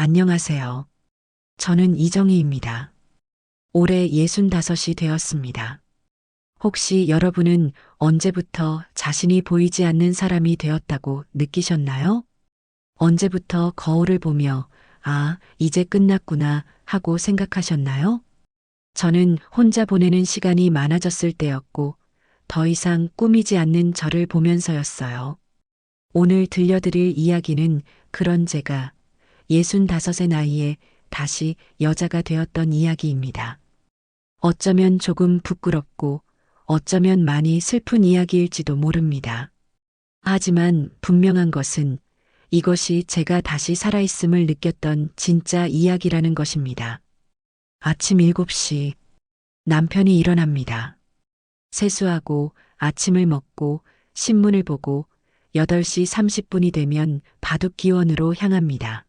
안녕하세요. 저는 이정희입니다. 올해 65이 되었습니다. 혹시 여러분은 언제부터 자신이 보이지 않는 사람이 되었다고 느끼셨나요? 언제부터 거울을 보며, 아, 이제 끝났구나 하고 생각하셨나요? 저는 혼자 보내는 시간이 많아졌을 때였고, 더 이상 꾸미지 않는 저를 보면서였어요. 오늘 들려드릴 이야기는 그런 제가 65의 나이에 다시 여자가 되었던 이야기입니다. 어쩌면 조금 부끄럽고 어쩌면 많이 슬픈 이야기일지도 모릅니다. 하지만 분명한 것은 이것이 제가 다시 살아있음을 느꼈던 진짜 이야기라는 것입니다. 아침 7시 남편이 일어납니다. 세수하고 아침을 먹고 신문을 보고 8시 30분이 되면 바둑 기원으로 향합니다.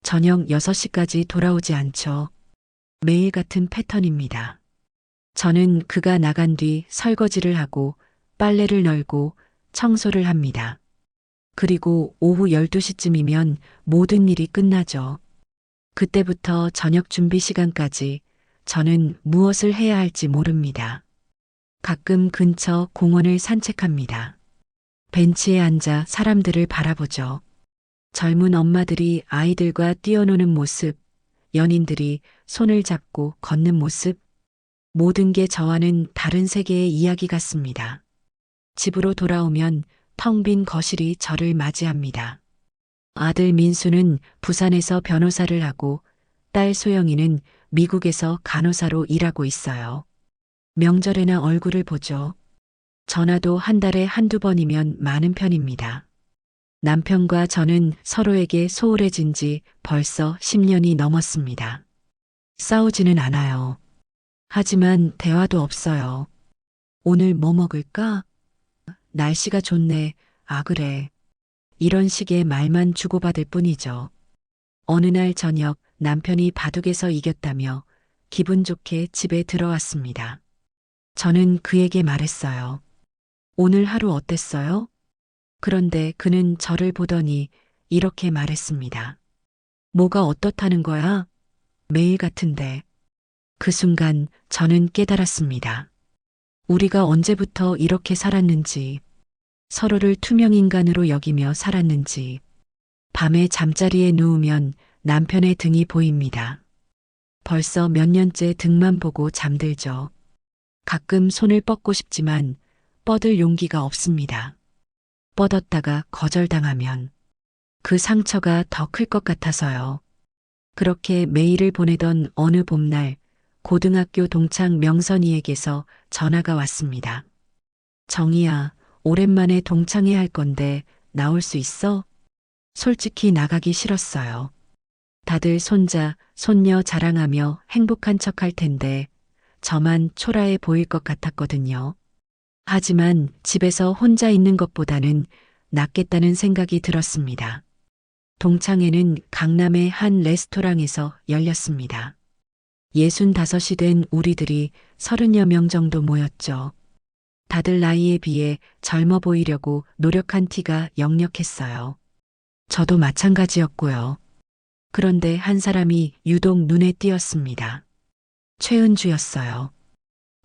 저녁 6시까지 돌아오지 않죠. 매일 같은 패턴입니다. 저는 그가 나간 뒤 설거지를 하고 빨래를 널고 청소를 합니다. 그리고 오후 12시쯤이면 모든 일이 끝나죠. 그때부터 저녁 준비 시간까지 저는 무엇을 해야 할지 모릅니다. 가끔 근처 공원을 산책합니다. 벤치에 앉아 사람들을 바라보죠. 젊은 엄마들이 아이들과 뛰어노는 모습, 연인들이 손을 잡고 걷는 모습, 모든 게 저와는 다른 세계의 이야기 같습니다. 집으로 돌아오면 텅 빈 거실이 저를 맞이합니다. 아들 민수는 부산에서 변호사를 하고 딸 소영이는 미국에서 간호사로 일하고 있어요. 명절에나 얼굴을 보죠. 전화도 한 달에 한두 번이면 많은 편입니다. 남편과 저는 서로에게 소홀해진 지 벌써 10년이 넘었습니다. 싸우지는 않아요. 하지만 대화도 없어요. 오늘 뭐 먹을까? 날씨가 좋네. 아, 그래. 이런 식의 말만 주고받을 뿐이죠. 어느 날 저녁 남편이 바둑에서 이겼다며 기분 좋게 집에 들어왔습니다. 저는 그에게 말했어요. 오늘 하루 어땠어요? 그런데 그는 저를 보더니 이렇게 말했습니다. 뭐가 어떻다는 거야? 매일 같은데. 그 순간 저는 깨달았습니다. 우리가 언제부터 이렇게 살았는지, 서로를 투명인간으로 여기며 살았는지, 밤에 잠자리에 누우면 남편의 등이 보입니다. 벌써 몇 년째 등만 보고 잠들죠. 가끔 손을 뻗고 싶지만 뻗을 용기가 없습니다. 뻗었다가 거절당하면 그 상처가 더 클 것 같아서요. 그렇게 매일을 보내던 어느 봄날 고등학교 동창 명선이에게서 전화가 왔습니다. 정희야, 오랜만에 동창회 할 건데 나올 수 있어? 솔직히 나가기 싫었어요. 다들 손자, 손녀 자랑하며 행복한 척 할 텐데 저만 초라해 보일 것 같았거든요. 하지만 집에서 혼자 있는 것보다는 낫겠다는 생각이 들었습니다. 동창회는 강남의 한 레스토랑에서 열렸습니다. 65이 된 우리들이 30여 명 정도 모였죠. 다들 나이에 비해 젊어 보이려고 노력한 티가 역력했어요. 저도 마찬가지였고요. 그런데 한 사람이 유독 눈에 띄었습니다. 최은주였어요.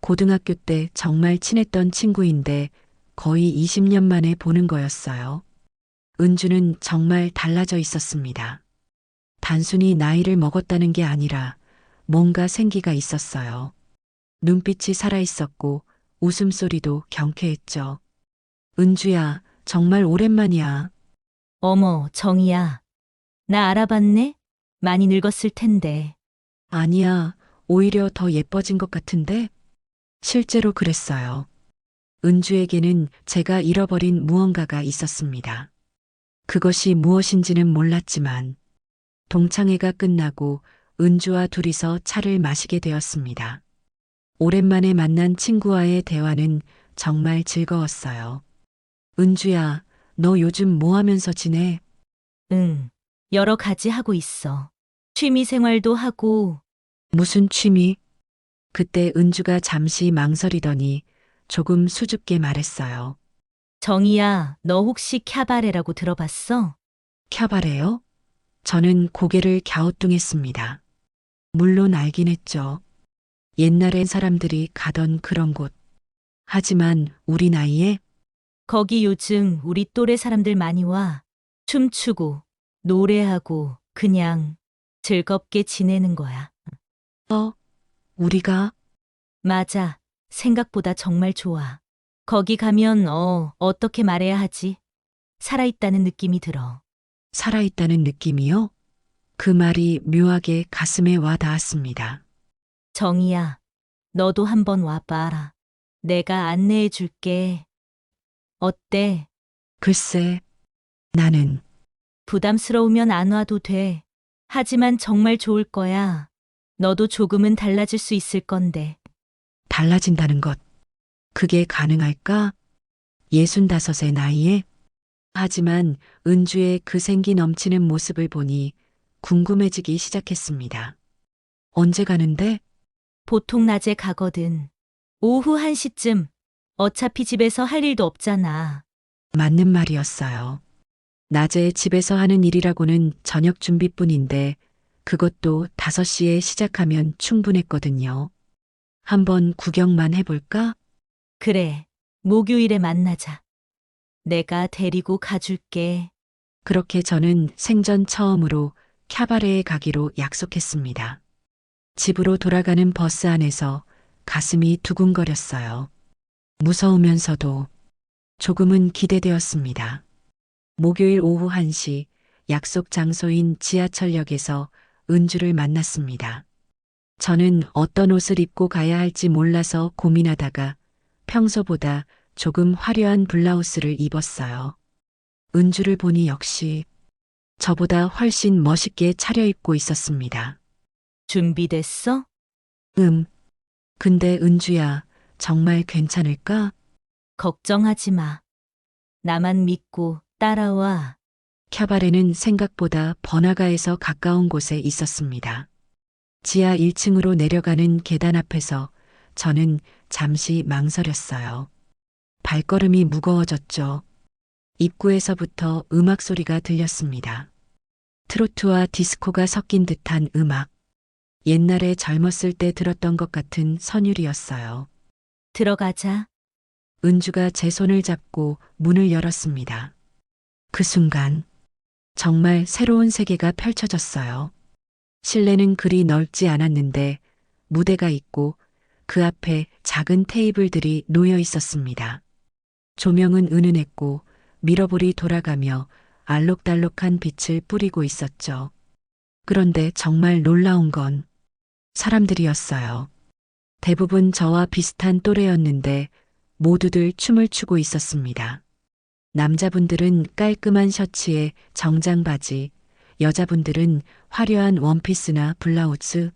고등학교 때 정말 친했던 친구인데 거의 20년 만에 보는 거였어요. 은주는 정말 달라져 있었습니다. 단순히 나이를 먹었다는 게 아니라 뭔가 생기가 있었어요. 눈빛이 살아있었고 웃음소리도 경쾌했죠. 은주야, 정말 오랜만이야. 어머, 정이야. 나 알아봤네? 많이 늙었을 텐데. 아니야, 오히려 더 예뻐진 것 같은데? 실제로 그랬어요. 은주에게는 제가 잃어버린 무언가가 있었습니다. 그것이 무엇인지는 몰랐지만 동창회가 끝나고 은주와 둘이서 차를 마시게 되었습니다. 오랜만에 만난 친구와의 대화는 정말 즐거웠어요. 은주야, 너 요즘 뭐 하면서 지내? 응, 여러 가지 하고 있어. 취미 생활도 하고, 무슨 취미? 그때 은주가 잠시 망설이더니 조금 수줍게 말했어요. 정이야, 너 혹시 캬바레라고 들어봤어? 캬바레요? 저는 고개를 갸우뚱했습니다. 물론 알긴 했죠. 옛날엔 사람들이 가던 그런 곳. 하지만 우리 나이에 거기 요즘 우리 또래 사람들 많이 와. 춤추고, 노래하고, 그냥 즐겁게 지내는 거야. 우리가 맞아. 생각보다 정말 좋아. 거기 가면, 어떻게 말해야 하지? 살아있다는 느낌이 들어. 살아있다는 느낌이요? 그 말이 묘하게 가슴에 와 닿았습니다. 정이야, 너도 한번 와봐. 내가 안내해 줄게. 어때? 글쎄, 나는 부담스러우면 안 와도 돼. 하지만 정말 좋을 거야. 너도 조금은 달라질 수 있을 건데. 달라진다는 것. 그게 가능할까? 65의 나이에? 하지만 은주의 그 생기 넘치는 모습을 보니 궁금해지기 시작했습니다. 언제 가는데? 보통 낮에 가거든. 오후 1시쯤. 어차피 집에서 할 일도 없잖아. 맞는 말이었어요. 낮에 집에서 하는 일이라고는 저녁 준비뿐인데 그것도 5시에 시작하면 충분했거든요. 한번 구경만 해볼까? 그래. 목요일에 만나자. 내가 데리고 가줄게. 그렇게 저는 생전 처음으로 캬바레에 가기로 약속했습니다. 집으로 돌아가는 버스 안에서 가슴이 두근거렸어요. 무서우면서도 조금은 기대되었습니다. 목요일 오후 1시 약속 장소인 지하철역에서 은주를 만났습니다. 저는 어떤 옷을 입고 가야 할지 몰라서 고민하다가 평소보다 조금 화려한 블라우스를 입었어요. 은주를 보니 역시 저보다 훨씬 멋있게 차려입고 있었습니다. 준비됐어? 근데 은주야, 정말 괜찮을까? 걱정하지 마. 나만 믿고 따라와. 캬바레는 생각보다 번화가에서 가까운 곳에 있었습니다. 지하 1층으로 내려가는 계단 앞에서 저는 잠시 망설였어요. 발걸음이 무거워졌죠. 입구에서부터 음악 소리가 들렸습니다. 트로트와 디스코가 섞인 듯한 음악. 옛날에 젊었을 때 들었던 것 같은 선율이었어요. 들어가자. 은주가 제 손을 잡고 문을 열었습니다. 그 순간 정말 새로운 세계가 펼쳐졌어요. 실내는 그리 넓지 않았는데 무대가 있고 그 앞에 작은 테이블들이 놓여 있었습니다. 조명은 은은했고 미러볼이 돌아가며 알록달록한 빛을 뿌리고 있었죠. 그런데 정말 놀라운 건 사람들이었어요. 대부분 저와 비슷한 또래였는데 모두들 춤을 추고 있었습니다. 남자분들은 깔끔한 셔츠에 정장 바지, 여자분들은 화려한 원피스나 블라우스,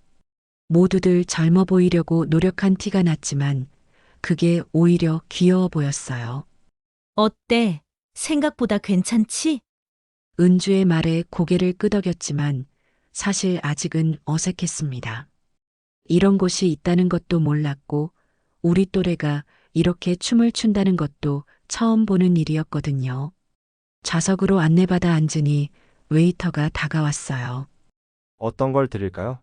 모두들 젊어 보이려고 노력한 티가 났지만 그게 오히려 귀여워 보였어요. 어때? 생각보다 괜찮지? 은주의 말에 고개를 끄덕였지만 사실 아직은 어색했습니다. 이런 곳이 있다는 것도 몰랐고 우리 또래가 이렇게 춤을 춘다는 것도 처음 보는 일이었거든요. 좌석으로 안내받아 앉으니 웨이터가 다가왔어요. 어떤 걸 드릴까요?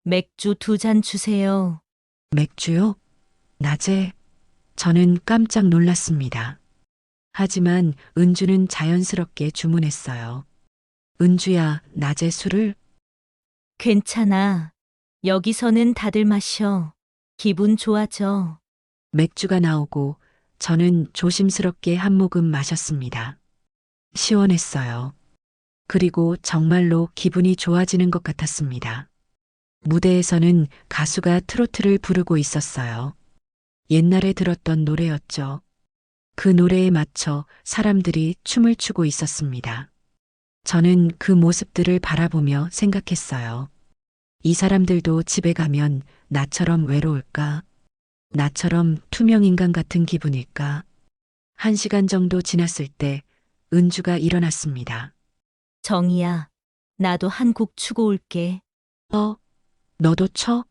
맥주 2잔 주세요. 맥주요? 낮에? 저는 깜짝 놀랐습니다. 하지만 은주는 자연스럽게 주문했어요. 은주야, 낮에 술을? 괜찮아. 여기서는 다들 마셔. 기분 좋아져. 맥주가 나오고 저는 조심스럽게 한 모금 마셨습니다. 시원했어요. 그리고 정말로 기분이 좋아지는 것 같았습니다. 무대에서는 가수가 트로트를 부르고 있었어요. 옛날에 들었던 노래였죠. 그 노래에 맞춰 사람들이 춤을 추고 있었습니다. 저는 그 모습들을 바라보며 생각했어요. 이 사람들도 집에 가면 나처럼 외로울까? 나처럼 투명인간 같은 기분일까? 1시간 정도 지났을 때 은주가 일어났습니다. 정이야. 나도 한 곡 추고 올게. 너도 쳐?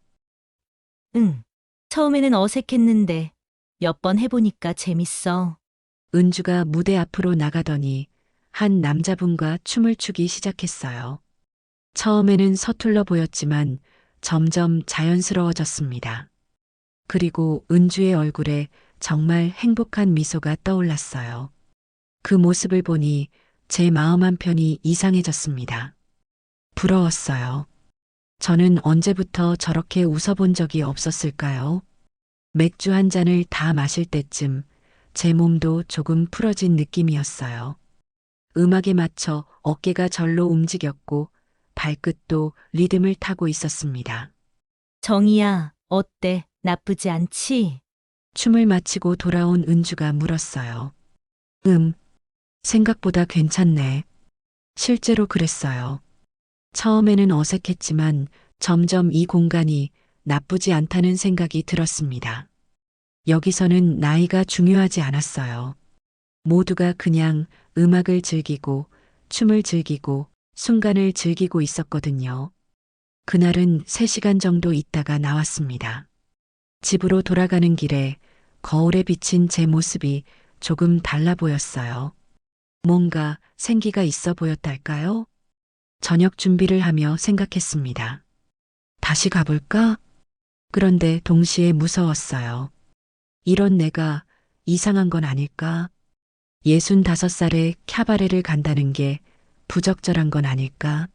응. 처음에는 어색했는데 몇 번 해보니까 재밌어. 은주가 무대 앞으로 나가더니 한 남자분과 춤을 추기 시작했어요. 처음에는 서툴러 보였지만 점점 자연스러워졌습니다. 그리고 은주의 얼굴에 정말 행복한 미소가 떠올랐어요. 그 모습을 보니 제 마음 한편이 이상해졌습니다. 부러웠어요. 저는 언제부터 저렇게 웃어본 적이 없었을까요? 맥주 한 잔을 다 마실 때쯤 제 몸도 조금 풀어진 느낌이었어요. 음악에 맞춰 어깨가 절로 움직였고 발끝도 리듬을 타고 있었습니다. 정이야, 어때? 나쁘지 않지? 춤을 마치고 돌아온 은주가 물었어요. 생각보다 괜찮네. 실제로 그랬어요. 처음에는 어색했지만 점점 이 공간이 나쁘지 않다는 생각이 들었습니다. 여기서는 나이가 중요하지 않았어요. 모두가 그냥 음악을 즐기고 춤을 즐기고 순간을 즐기고 있었거든요. 그날은 3시간 정도 있다가 나왔습니다. 집으로 돌아가는 길에 거울에 비친 제 모습이 조금 달라 보였어요. 뭔가 생기가 있어 보였달까요? 저녁 준비를 하며 생각했습니다. 다시 가볼까? 그런데 동시에 무서웠어요. 이런 내가 이상한 건 아닐까? 65살에 캬바레를 간다는 게 부적절한 건 아닐까?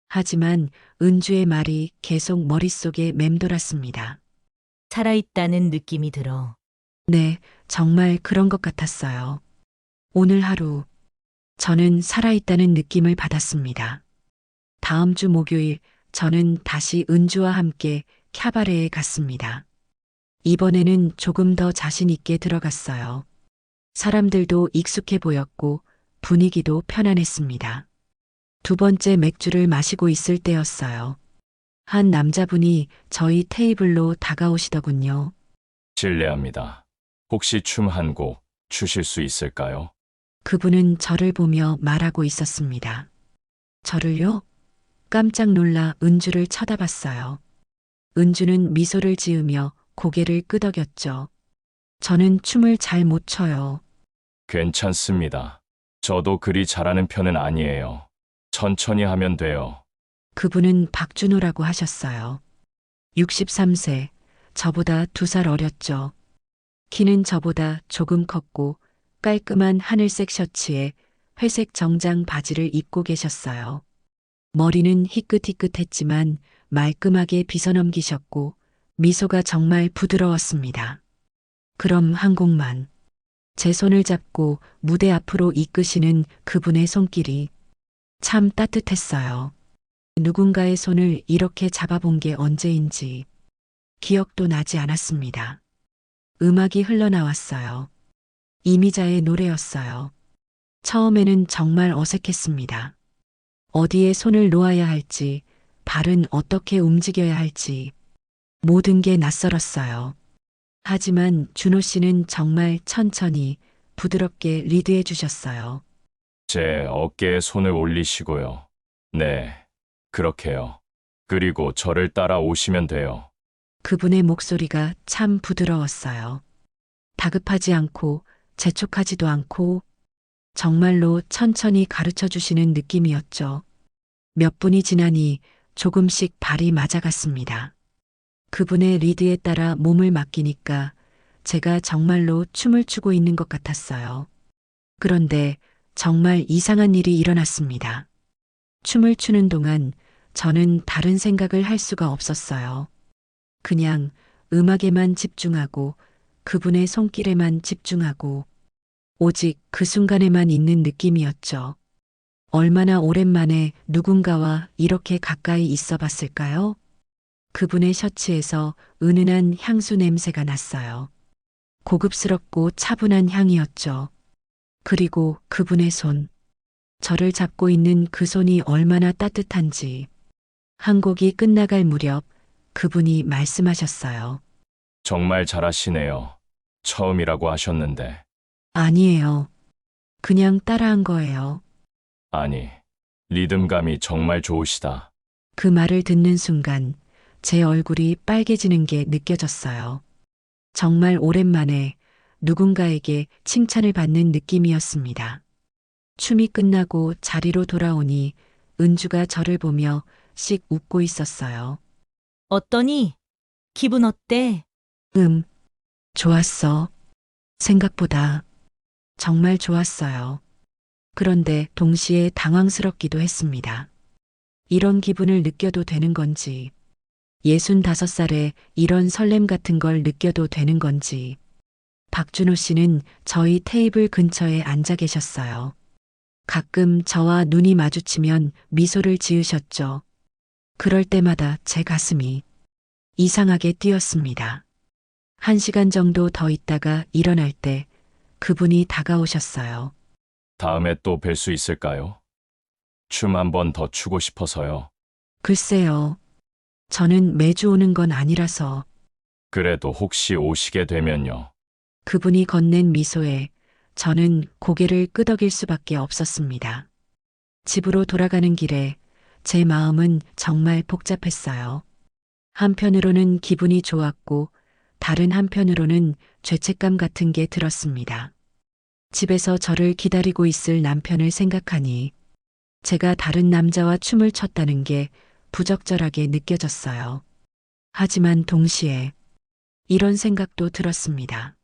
하지만 은주의 말이 계속 머릿속에 맴돌았습니다. 살아있다는 느낌이 들어. 네, 정말 그런 것 같았어요. 오늘 하루, 저는 살아있다는 느낌을 받았습니다. 다음 주 목요일, 저는 다시 은주와 함께 캬바레에 갔습니다. 이번에는 조금 더 자신 있게 들어갔어요. 사람들도 익숙해 보였고 분위기도 편안했습니다. 2번째 맥주를 마시고 있을 때였어요. 한 남자분이 저희 테이블로 다가오시더군요. 실례합니다. 혹시 춤 한 곡 추실 수 있을까요? 그분은 저를 보며 말하고 있었습니다. 저를요? 깜짝 놀라 은주를 쳐다봤어요. 은주는 미소를 지으며 고개를 끄덕였죠. 저는 춤을 잘 못 춰요. 괜찮습니다. 저도 그리 잘하는 편은 아니에요. 천천히 하면 돼요. 그분은 박준호라고 하셨어요. 63세, 저보다 2살 어렸죠. 키는 저보다 조금 컸고 깔끔한 하늘색 셔츠에 회색 정장 바지를 입고 계셨어요. 머리는 희끗희끗했지만 말끔하게 빗어넘기셨고 미소가 정말 부드러웠습니다. 그럼 한 곡만. 제 손을 잡고 무대 앞으로 이끄시는 그분의 손길이 참 따뜻했어요. 누군가의 손을 이렇게 잡아본 게 언제인지 기억도 나지 않았습니다. 음악이 흘러나왔어요. 이미자의 노래였어요. 처음에는 정말 어색했습니다. 어디에 손을 놓아야 할지, 발은 어떻게 움직여야 할지, 모든 게 낯설었어요. 하지만 준호 씨는 정말 천천히 부드럽게 리드해 주셨어요. 제 어깨에 손을 올리시고요. 네, 그렇게요. 그리고 저를 따라 오시면 돼요. 그분의 목소리가 참 부드러웠어요. 다급하지 않고 재촉하지도 않고 정말로 천천히 가르쳐 주시는 느낌이었죠. 몇 분이 지나니 조금씩 발이 맞아갔습니다. 그분의 리드에 따라 몸을 맡기니까 제가 정말로 춤을 추고 있는 것 같았어요. 그런데 정말 이상한 일이 일어났습니다. 춤을 추는 동안 저는 다른 생각을 할 수가 없었어요. 그냥 음악에만 집중하고 그분의 손길에만 집중하고 오직 그 순간에만 있는 느낌이었죠. 얼마나 오랜만에 누군가와 이렇게 가까이 있어 봤을까요? 그분의 셔츠에서 은은한 향수 냄새가 났어요. 고급스럽고 차분한 향이었죠. 그리고 그분의 손. 저를 잡고 있는 그 손이 얼마나 따뜻한지. 한 곡이 끝나갈 무렵 그분이 말씀하셨어요. 정말 잘하시네요. 처음이라고 하셨는데. 아니에요. 그냥 따라한 거예요. 아니, 리듬감이 정말 좋으시다. 그 말을 듣는 순간 제 얼굴이 빨개지는 게 느껴졌어요. 정말 오랜만에 누군가에게 칭찬을 받는 느낌이었습니다. 춤이 끝나고 자리로 돌아오니 은주가 저를 보며 씩 웃고 있었어요. 어떠니? 기분 어때? 좋았어. 생각보다 정말 좋았어요. 그런데 동시에 당황스럽기도 했습니다. 이런 기분을 느껴도 되는 건지, 65살에 이런 설렘 같은 걸 느껴도 되는 건지. 박준호 씨는 저희 테이블 근처에 앉아 계셨어요. 가끔 저와 눈이 마주치면 미소를 지으셨죠. 그럴 때마다 제 가슴이 이상하게 뛰었습니다. 1시간 정도 더 있다가 일어날 때 그분이 다가오셨어요. 다음에 또 뵐 수 있을까요? 춤 한 번 더 추고 싶어서요. 글쎄요. 저는 매주 오는 건 아니라서. 그래도 혹시 오시게 되면요. 그분이 건넨 미소에 저는 고개를 끄덕일 수밖에 없었습니다. 집으로 돌아가는 길에 제 마음은 정말 복잡했어요. 한편으로는 기분이 좋았고 다른 한편으로는 죄책감 같은 게 들었습니다. 집에서 저를 기다리고 있을 남편을 생각하니 제가 다른 남자와 춤을 췄다는 게 부적절하게 느껴졌어요. 하지만 동시에 이런 생각도 들었습니다.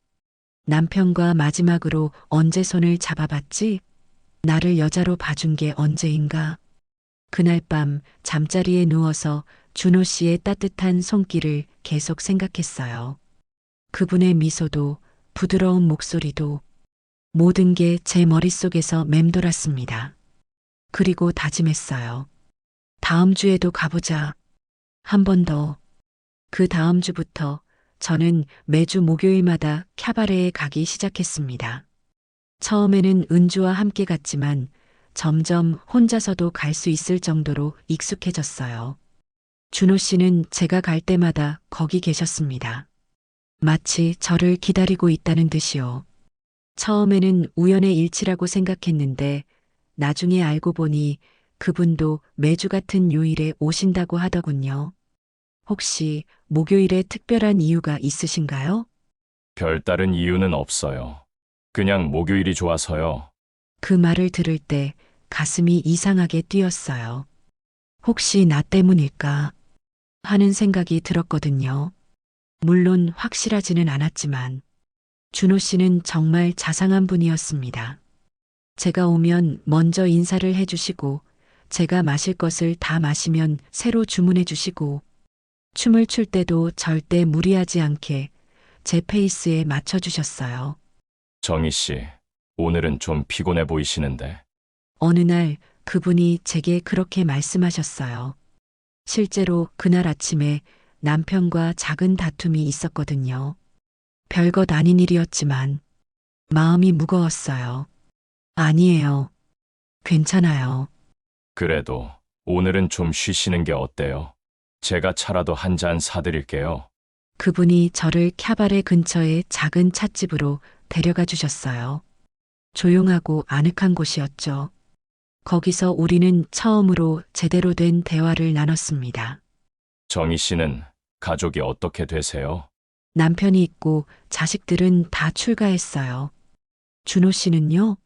남편과 마지막으로 언제 손을 잡아봤지? 나를 여자로 봐준 게 언제인가? 그날 밤 잠자리에 누워서 준호 씨의 따뜻한 손길을 계속 생각했어요. 그분의 미소도 부드러운 목소리도 모든 게 제 머릿속에서 맴돌았습니다. 그리고 다짐했어요. 다음 주에도 가보자. 한 번 더. 그 다음 주부터 저는 매주 목요일마다 캬바레에 가기 시작했습니다. 처음에는 은주와 함께 갔지만 점점 혼자서도 갈 수 있을 정도로 익숙해졌어요. 준호 씨는 제가 갈 때마다 거기 계셨습니다. 마치 저를 기다리고 있다는 듯이요. 처음에는 우연의 일치라고 생각했는데 나중에 알고 보니 그분도 매주 같은 요일에 오신다고 하더군요. 혹시 목요일에 특별한 이유가 있으신가요? 별다른 이유는 없어요. 그냥 목요일이 좋아서요. 그 말을 들을 때 가슴이 이상하게 뛰었어요. 혹시 나 때문일까 하는 생각이 들었거든요. 물론 확실하지는 않았지만 준호 씨는 정말 자상한 분이었습니다. 제가 오면 먼저 인사를 해주시고 제가 마실 것을 다 마시면 새로 주문해 주시고 춤을 출 때도 절대 무리하지 않게 제 페이스에 맞춰주셨어요. 정희 씨, 오늘은 좀 피곤해 보이시는데. 어느 날 그분이 제게 그렇게 말씀하셨어요. 실제로 그날 아침에 남편과 작은 다툼이 있었거든요. 별것 아닌 일이었지만 마음이 무거웠어요. 아니에요. 괜찮아요. 그래도 오늘은 좀 쉬시는 게 어때요? 제가 차라도 한 잔 사드릴게요. 그분이 저를 캬바레 근처의 작은 찻집으로 데려가 주셨어요. 조용하고 아늑한 곳이었죠. 거기서 우리는 처음으로 제대로 된 대화를 나눴습니다. 정희 씨는 가족이 어떻게 되세요? 남편이 있고 자식들은 다 출가했어요. 준호 씨는요?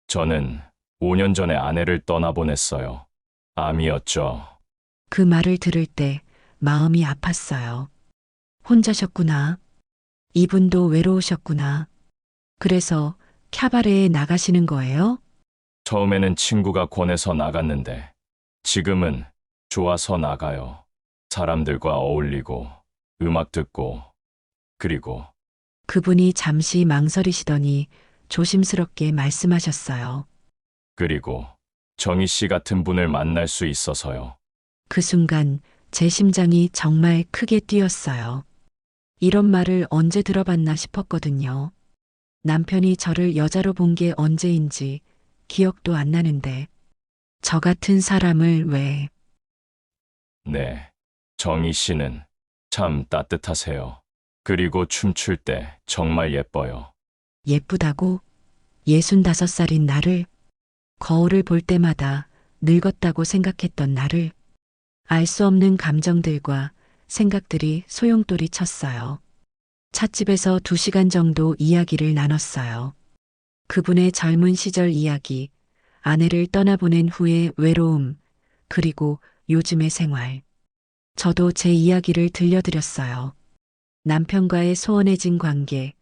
저는 5년 전에 아내를 떠나보냈어요. 암이었죠. 그 말을 들을 때 마음이 아팠어요. 혼자셨구나. 이분도 외로우셨구나. 그래서 캬바레에 나가시는 거예요? 처음에는 친구가 권해서 나갔는데 지금은 좋아서 나가요. 사람들과 어울리고 음악 듣고 그리고 그분이 잠시 망설이시더니 조심스럽게 말씀하셨어요. 그리고 정희 씨 같은 분을 만날 수 있어서요. 그 순간 제 심장이 정말 크게 뛰었어요. 이런 말을 언제 들어봤나 싶었거든요. 남편이 저를 여자로 본 게 언제인지 기억도 안 나는데 저 같은 사람을 왜... 네, 정희 씨는 참 따뜻하세요. 그리고 춤출 때 정말 예뻐요. 예쁘다고? 65살인 나를, 거울을 볼 때마다 늙었다고 생각했던 나를, 알 수 없는 감정들과 생각들이 소용돌이 쳤어요. 찻집에서 2시간 정도 이야기를 나눴어요. 그분의 젊은 시절 이야기, 아내를 떠나보낸 후의 외로움, 그리고 요즘의 생활. 저도 제 이야기를 들려드렸어요. 남편과의 소원해진 관계,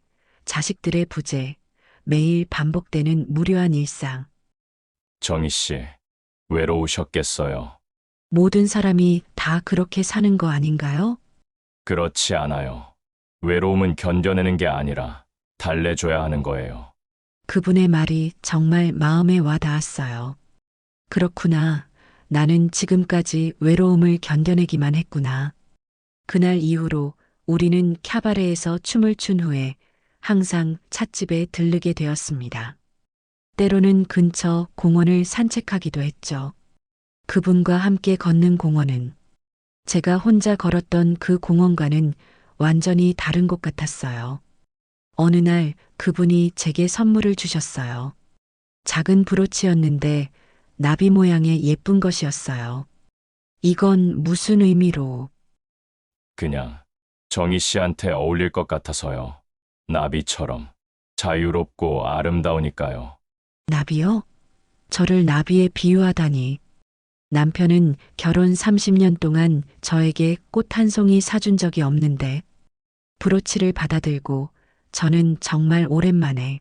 자식들의 부재, 매일 반복되는 무료한 일상. 정희 씨, 외로우셨겠어요. 모든 사람이 다 그렇게 사는 거 아닌가요? 그렇지 않아요. 외로움은 견뎌내는 게 아니라 달래줘야 하는 거예요. 그분의 말이 정말 마음에 와 닿았어요. 그렇구나. 나는 지금까지 외로움을 견뎌내기만 했구나. 그날 이후로 우리는 캬바레에서 춤을 춘 후에 항상 찻집에 들르게 되었습니다. 때로는 근처 공원을 산책하기도 했죠. 그분과 함께 걷는 공원은 제가 혼자 걸었던 그 공원과는 완전히 다른 곳 같았어요. 어느 날 그분이 제게 선물을 주셨어요. 작은 브로치였는데 나비 모양의 예쁜 것이었어요. 이건 무슨 의미로? 그냥 정희 씨한테 어울릴 것 같아서요. 나비처럼 자유롭고 아름다우니까요. 나비요? 저를 나비에 비유하다니. 남편은 결혼 30년 동안 저에게 꽃 한 송이 사준 적이 없는데 브로치를 받아들고 저는 정말 오랜만에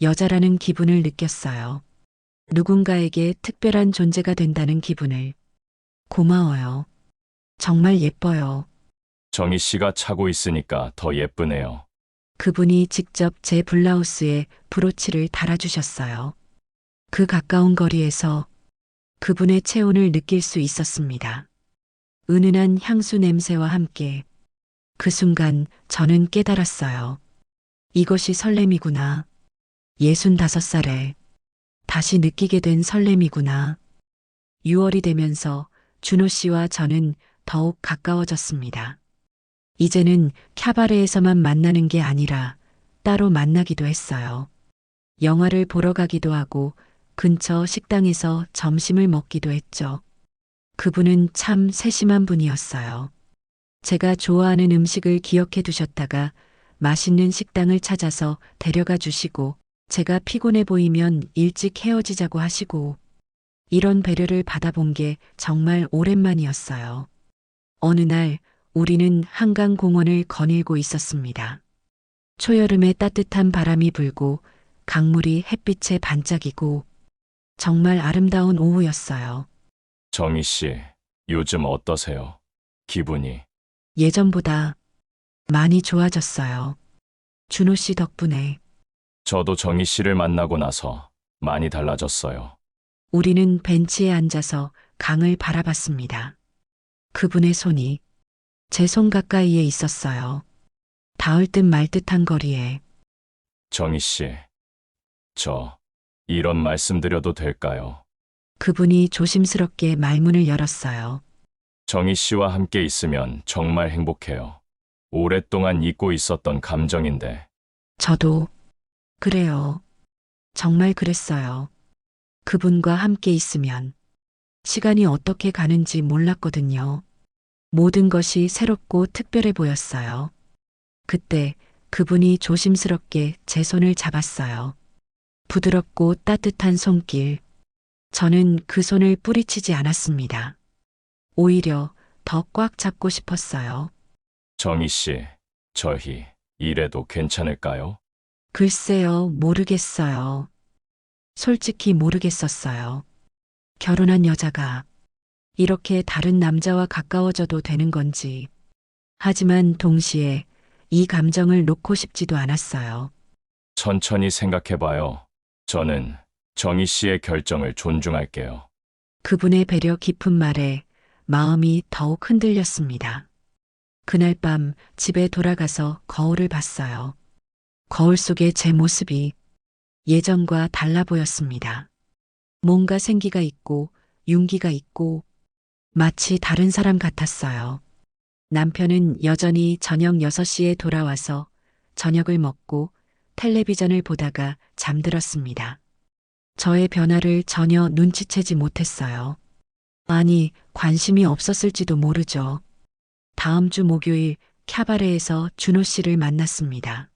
여자라는 기분을 느꼈어요. 누군가에게 특별한 존재가 된다는 기분을. 고마워요. 정말 예뻐요. 정희 씨가 차고 있으니까 더 예쁘네요. 그분이 직접 제 블라우스에 브로치를 달아주셨어요. 그 가까운 거리에서 그분의 체온을 느낄 수 있었습니다. 은은한 향수 냄새와 함께 그 순간 저는 깨달았어요. 이것이 설렘이구나. 65살에 다시 느끼게 된 설렘이구나. 6월이 되면서 준호 씨와 저는 더욱 가까워졌습니다. 이제는 캬바레에서만 만나는 게 아니라 따로 만나기도 했어요. 영화를 보러 가기도 하고 근처 식당에서 점심을 먹기도 했죠. 그분은 참 세심한 분이었어요. 제가 좋아하는 음식을 기억해 두셨다가 맛있는 식당을 찾아서 데려가 주시고 제가 피곤해 보이면 일찍 헤어지자고 하시고 이런 배려를 받아본 게 정말 오랜만이었어요. 어느 날 우리는 한강 공원을 거닐고 있었습니다. 초여름에 따뜻한 바람이 불고 강물이 햇빛에 반짝이고 정말 아름다운 오후였어요. 정희 씨, 요즘 어떠세요? 기분이. 예전보다 많이 좋아졌어요. 준호 씨 덕분에 저도 정희 씨를 만나고 나서 많이 달라졌어요. 우리는 벤치에 앉아서 강을 바라봤습니다. 그분의 손이 제 손 가까이에 있었어요. 닿을 듯 말 듯한 거리에. 정희 씨, 저 이런 말씀 드려도 될까요? 그분이 조심스럽게 말문을 열었어요. 정희 씨와 함께 있으면 정말 행복해요. 오랫동안 잊고 있었던 감정인데, 저도 그래요. 정말 그랬어요. 그분과 함께 있으면 시간이 어떻게 가는지 몰랐거든요. 모든 것이 새롭고 특별해 보였어요. 그때 그분이 조심스럽게 제 손을 잡았어요. 부드럽고 따뜻한 손길. 저는 그 손을 뿌리치지 않았습니다. 오히려 더 꽉 잡고 싶었어요. 정희 씨, 저희 이래도 괜찮을까요? 글쎄요, 모르겠어요. 솔직히 모르겠었어요. 결혼한 여자가 이렇게 다른 남자와 가까워져도 되는 건지. 하지만 동시에 이 감정을 놓고 싶지도 않았어요. 천천히 생각해봐요. 저는 정희 씨의 결정을 존중할게요. 그분의 배려 깊은 말에 마음이 더욱 흔들렸습니다. 그날 밤 집에 돌아가서 거울을 봤어요. 거울 속의 제 모습이 예전과 달라 보였습니다. 뭔가 생기가 있고 윤기가 있고 마치 다른 사람 같았어요. 남편은 여전히 저녁 6시에 돌아와서 저녁을 먹고 텔레비전을 보다가 잠들었습니다. 저의 변화를 전혀 눈치채지 못했어요. 아니, 관심이 없었을지도 모르죠. 다음 주 목요일 캬바레에서 준호 씨를 만났습니다.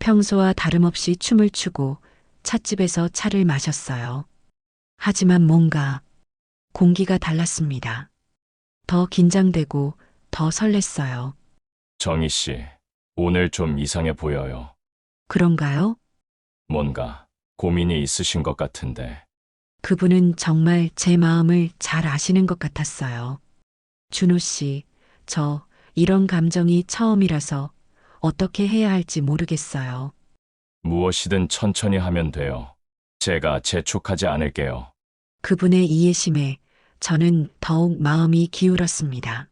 평소와 다름없이 춤을 추고 찻집에서 차를 마셨어요. 하지만 뭔가 공기가 달랐습니다. 더 긴장되고 더 설렜어요. 정희 씨, 오늘 좀 이상해 보여요. 그런가요? 뭔가 고민이 있으신 것 같은데. 그분은 정말 제 마음을 잘 아시는 것 같았어요. 준호 씨, 저 이런 감정이 처음이라서 어떻게 해야 할지 모르겠어요. 무엇이든 천천히 하면 돼요. 제가 재촉하지 않을게요. 그분의 이해심에 저는 더욱 마음이 기울었습니다.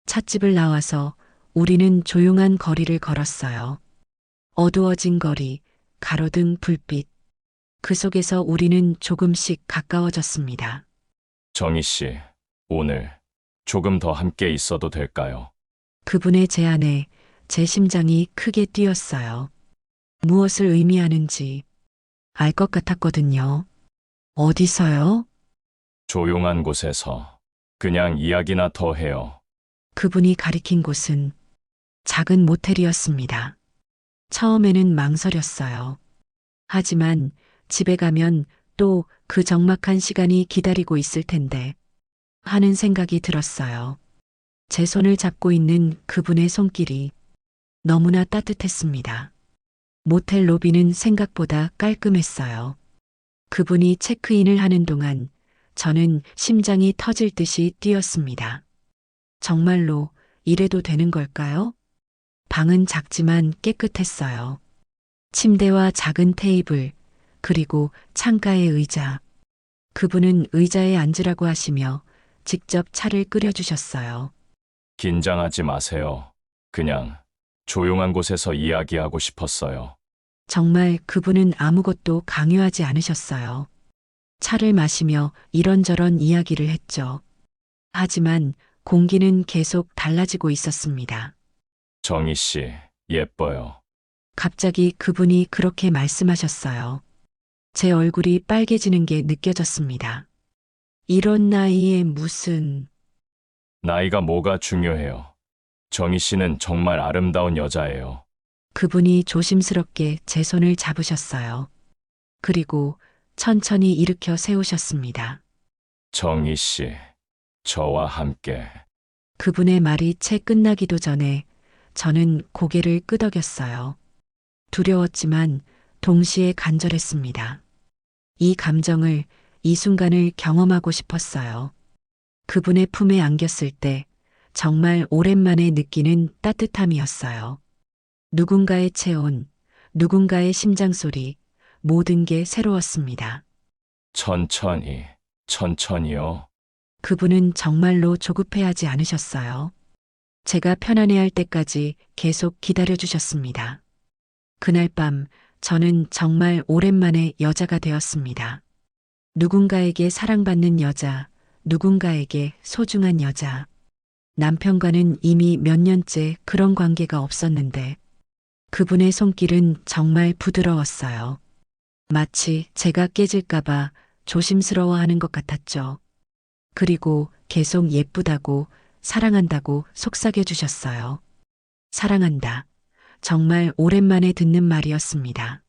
찻집을 나와서 우리는 조용한 거리를 걸었어요. 어두워진 거리, 가로등 불빛. 그 속에서 우리는 조금씩 가까워졌습니다. 정희 씨, 오늘 조금 더 함께 있어도 될까요? 그분의 제안에 제 심장이 크게 뛰었어요. 무엇을 의미하는지 알 것 같았거든요. 어디서요? 조용한 곳에서 그냥 이야기나 더 해요. 그분이 가리킨 곳은 작은 모텔이었습니다. 처음에는 망설였어요. 하지만 집에 가면 또 그 적막한 시간이 기다리고 있을 텐데 하는 생각이 들었어요. 제 손을 잡고 있는 그분의 손길이 너무나 따뜻했습니다. 모텔 로비는 생각보다 깔끔했어요. 그분이 체크인을 하는 동안 저는 심장이 터질 듯이 뛰었습니다. 정말로 이래도 되는 걸까요? 방은 작지만 깨끗했어요. 침대와 작은 테이블, 그리고 창가의 의자. 그분은 의자에 앉으라고 하시며 직접 차를 끓여주셨어요. 긴장하지 마세요. 그냥 조용한 곳에서 이야기하고 싶었어요. 정말 그분은 아무것도 강요하지 않으셨어요. 차를 마시며 이런저런 이야기를 했죠. 하지만 공기는 계속 달라지고 있었습니다. 정희 씨, 예뻐요. 갑자기 그분이 그렇게 말씀하셨어요. 제 얼굴이 빨개지는 게 느껴졌습니다. 이런 나이에 무슨... 나이가 뭐가 중요해요. 정희 씨는 정말 아름다운 여자예요. 그분이 조심스럽게 제 손을 잡으셨어요. 그리고 천천히 일으켜 세우셨습니다. 정희 씨, 저와 함께. 그분의 말이 채 끝나기도 전에 저는 고개를 끄덕였어요. 두려웠지만 동시에 간절했습니다. 이 감정을, 이 순간을 경험하고 싶었어요. 그분의 품에 안겼을 때 정말 오랜만에 느끼는 따뜻함이었어요. 누군가의 체온, 누군가의 심장 소리, 모든 게 새로웠습니다. 천천히, 천천히요. 그분은 정말로 조급해하지 않으셨어요. 제가 편안해할 때까지 계속 기다려주셨습니다. 그날 밤 저는 정말 오랜만에 여자가 되었습니다. 누군가에게 사랑받는 여자, 누군가에게 소중한 여자. 남편과는 이미 몇 년째 그런 관계가 없었는데 그분의 손길은 정말 부드러웠어요. 마치 제가 깨질까봐 조심스러워하는 것 같았죠. 그리고 계속 예쁘다고, 사랑한다고 속삭여 주셨어요. 사랑한다. 정말 오랜만에 듣는 말이었습니다.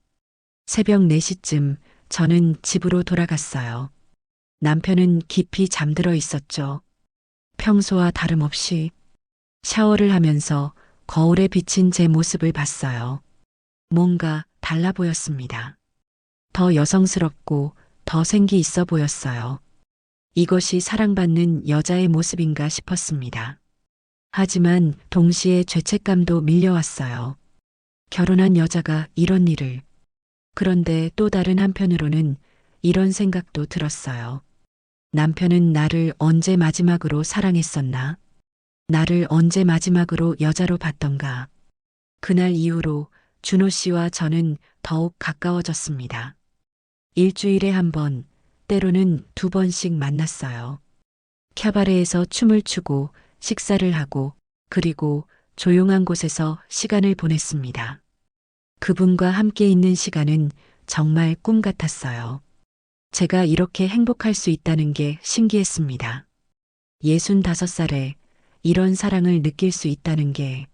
새벽 4시쯤 저는 집으로 돌아갔어요. 남편은 깊이 잠들어 있었죠. 평소와 다름없이 샤워를 하면서 거울에 비친 제 모습을 봤어요. 뭔가 달라 보였습니다. 더 여성스럽고 더 생기 있어 보였어요. 이것이 사랑받는 여자의 모습인가 싶었습니다. 하지만 동시에 죄책감도 밀려왔어요. 결혼한 여자가 이런 일을. 그런데 또 다른 한편으로는 이런 생각도 들었어요. 남편은 나를 언제 마지막으로 사랑했었나? 나를 언제 마지막으로 여자로 봤던가? 그날 이후로 준호 씨와 저는 더욱 가까워졌습니다. 일주일에 한 번, 때로는 2번씩 만났어요. 캬바레에서 춤을 추고 식사를 하고 그리고 조용한 곳에서 시간을 보냈습니다. 그분과 함께 있는 시간은 정말 꿈 같았어요. 제가 이렇게 행복할 수 있다는 게 신기했습니다. 65살에 이런 사랑을 느낄 수 있다는 게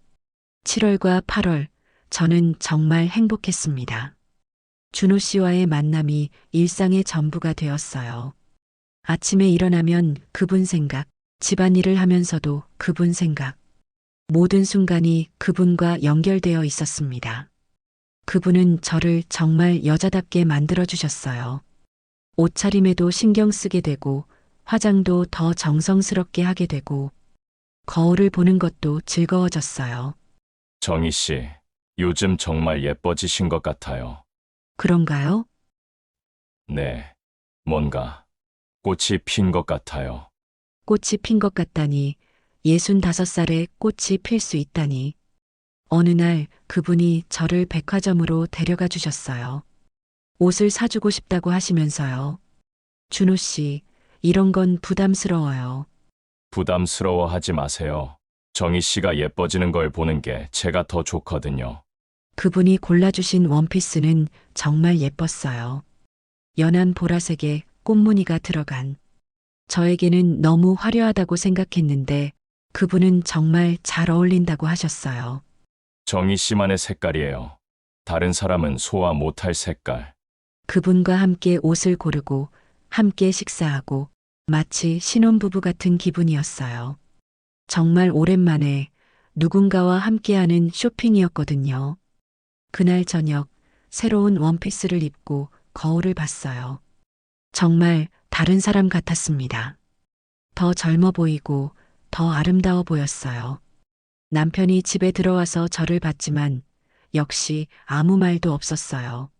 7월과 8월 저는 정말 행복했습니다. 준호 씨와의 만남이 일상의 전부가 되었어요. 아침에 일어나면 그분 생각, 집안일을 하면서도 그분 생각. 모든 순간이 그분과 연결되어 있었습니다. 그분은 저를 정말 여자답게 만들어 주셨어요. 옷차림에도 신경 쓰게 되고, 화장도 더 정성스럽게 하게 되고, 거울을 보는 것도 즐거워졌어요. 정희 씨, 요즘 정말 예뻐지신 것 같아요. 그런가요? 네. 뭔가 꽃이 핀 것 같아요. 꽃이 핀 것 같다니, 65살에 꽃이 필 수 있다니. 어느 날 그분이 저를 백화점으로 데려가 주셨어요. 옷을 사주고 싶다고 하시면서요. 준호 씨, 이런 건 부담스러워요. 부담스러워하지 마세요. 정희 씨가 예뻐지는 걸 보는 게 제가 더 좋거든요. 그분이 골라주신 원피스는 정말 예뻤어요. 연한 보라색에 꽃무늬가 들어간. 저에게는 너무 화려하다고 생각했는데 그분은 정말 잘 어울린다고 하셨어요. 정희 씨만의 색깔이에요. 다른 사람은 소화 못할 색깔. 그분과 함께 옷을 고르고 함께 식사하고 마치 신혼부부 같은 기분이었어요. 정말 오랜만에 누군가와 함께하는 쇼핑이었거든요. 그날 저녁 새로운 원피스를 입고 거울을 봤어요. 정말 다른 사람 같았습니다. 더 젊어 보이고 더 아름다워 보였어요. 남편이 집에 들어와서 저를 봤지만 역시 아무 말도 없었어요.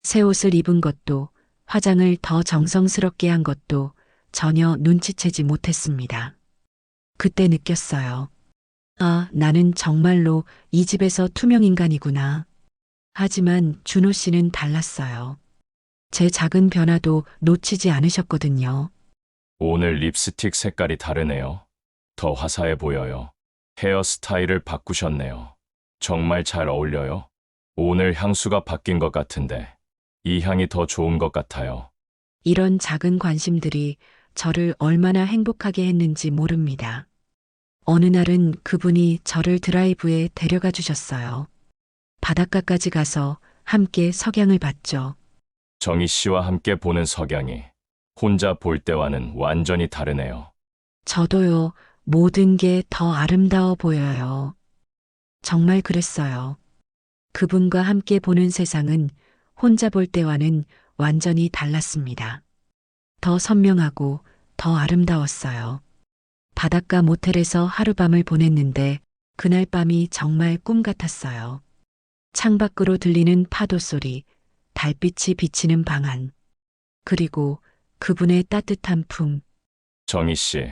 새 옷을 입은 것도 화장을 더 정성스럽게 한 것도 전혀 눈치채지 못했습니다. 그때 느꼈어요. 아, 나는 정말로 이 집에서 투명 인간이구나. 하지만 준호 씨는 달랐어요. 제 작은 변화도 놓치지 않으셨거든요. 오늘 립스틱 색깔이 다르네요. 더 화사해 보여요. 헤어스타일을 바꾸셨네요. 정말 잘 어울려요. 오늘 향수가 바뀐 것 같은데 이 향이 더 좋은 것 같아요. 이런 작은 관심들이 저를 얼마나 행복하게 했는지 모릅니다. 어느 날은 그분이 저를 드라이브에 데려가 주셨어요. 바닷가까지 가서 함께 석양을 봤죠. 정희 씨와 함께 보는 석양이 혼자 볼 때와는 완전히 다르네요. 저도요, 모든 게 더 아름다워 보여요. 정말 그랬어요. 그분과 함께 보는 세상은 혼자 볼 때와는 완전히 달랐습니다. 더 선명하고 더 아름다웠어요. 바닷가 모텔에서 하룻밤을 보냈는데 그날 밤이 정말 꿈 같았어요. 창밖으로 들리는 파도 소리, 달빛이 비치는 방 안, 그리고 그분의 따뜻한 품. 정희 씨,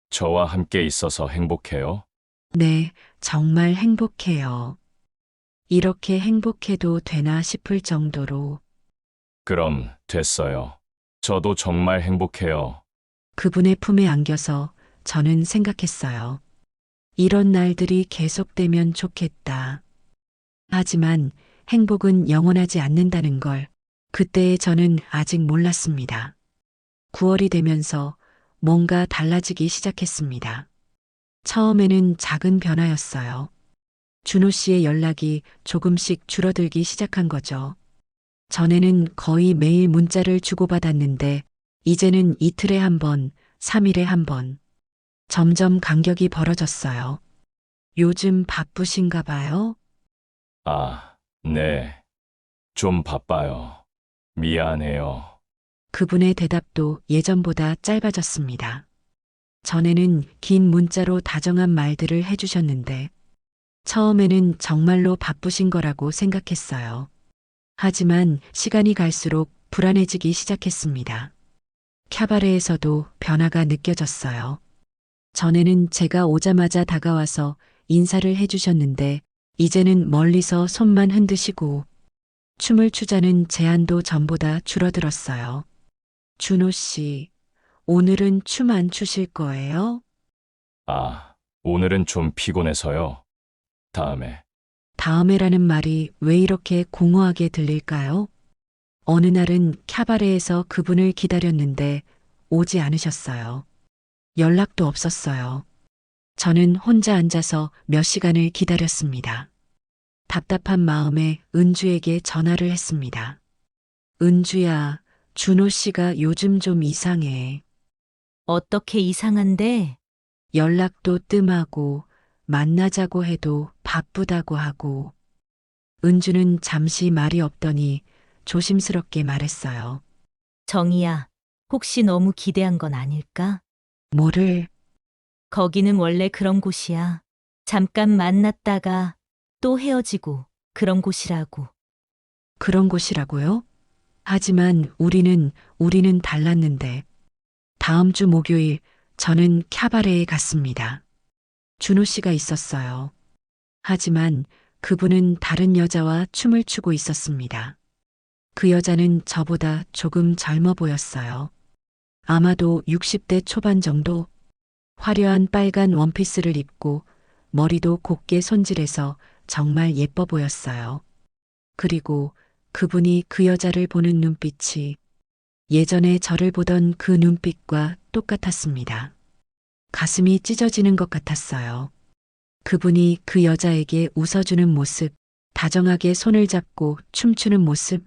저와 함께 있어서 행복해요? 네, 정말 행복해요. 이렇게 행복해도 되나 싶을 정도로 그럼 됐어요. 저도 정말 행복해요. 그분의 품에 안겨서 저는 생각했어요. 이런 날들이 계속되면 좋겠다. 하지만 행복은 영원하지 않는다는 걸 그때의 저는 아직 몰랐습니다. 9월이 되면서 뭔가 달라지기 시작했습니다. 처음에는 작은 변화였어요. 준호 씨의 연락이 조금씩 줄어들기 시작한 거죠. 전에는 거의 매일 문자를 주고받았는데 이제는 이틀에 한 번, 3일에 한 번. 점점 간격이 벌어졌어요. 요즘 바쁘신가 봐요? 아, 네. 좀 바빠요. 미안해요. 그분의 대답도 예전보다 짧아졌습니다. 전에는 긴 문자로 다정한 말들을 해주셨는데 처음에는 정말로 바쁘신 거라고 생각했어요. 하지만 시간이 갈수록 불안해지기 시작했습니다. 캬바레에서도 변화가 느껴졌어요. 전에는 제가 오자마자 다가와서 인사를 해주셨는데 이제는 멀리서 손만 흔드시고 춤을 추자는 제안도 전보다 줄어들었어요. 준호 씨, 오늘은 춤 안 추실 거예요? 아, 오늘은 좀 피곤해서요. 다음에. 다음에라는 말이 왜 이렇게 공허하게 들릴까요? 어느 날은 캬바레에서 그분을 기다렸는데 오지 않으셨어요. 연락도 없었어요. 저는 혼자 앉아서 몇 시간을 기다렸습니다. 답답한 마음에 은주에게 전화를 했습니다. 은주야, 준호 씨가 요즘 좀 이상해. 어떻게 이상한데? 연락도 뜸하고 만나자고 해도 바쁘다고 하고. 은주는 잠시 말이 없더니 조심스럽게 말했어요. 정희야, 혹시 너무 기대한 건 아닐까? 뭐를? 거기는 원래 그런 곳이야. 잠깐 만났다가 또 헤어지고 그런 곳이라고. 그런 곳이라고요? 하지만 우리는 달랐는데. 다음 주 목요일 저는 캬바레에 갔습니다. 준호 씨가 있었어요. 하지만 그분은 다른 여자와 춤을 추고 있었습니다. 그 여자는 저보다 조금 젊어 보였어요. 아마도 60대 초반 정도? 화려한 빨간 원피스를 입고 머리도 곱게 손질해서 정말 예뻐 보였어요. 그리고 그분이 그 여자를 보는 눈빛이 예전에 저를 보던 그 눈빛과 똑같았습니다. 가슴이 찢어지는 것 같았어요. 그분이 그 여자에게 웃어주는 모습, 다정하게 손을 잡고 춤추는 모습,